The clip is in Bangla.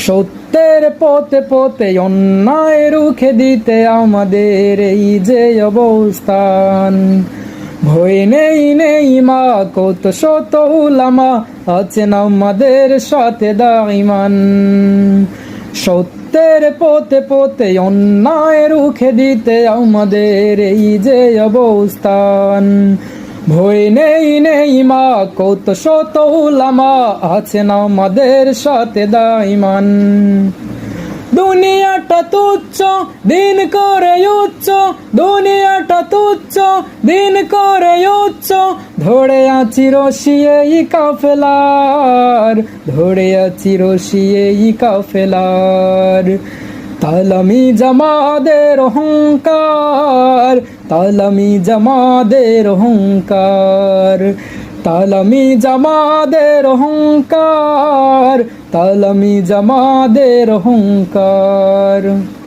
সত্যের পথে পথে অন্যায় রুখে দিতে আমাদের এই যে অবস্থান। ভয় নেই নেই মা, কত শত উলামা আছেন আমাদের সাথে দাইমান। সত্যের পথে পথে অন্যায় রুখে দিতে আমাদের এই যে অবস্থান। ভয় নেই নেই মা, কত শত উলামা আছেন আমাদের সাথে দাইমান। দুনিয়াটা তুচ্ছ দিন করে উচ্চ, দুনিয়াটা তুচ্ছ দিন করে উচ্চ। ধরে আছি রশি এই কাফেলার, ধরে আছি রশি এই কাফেলার। তালামি জামাদের অহংকার, তালামি জামাদের অহংকার, তালামি জামাদের অহংকার, তালামি জামাদের অহংকার।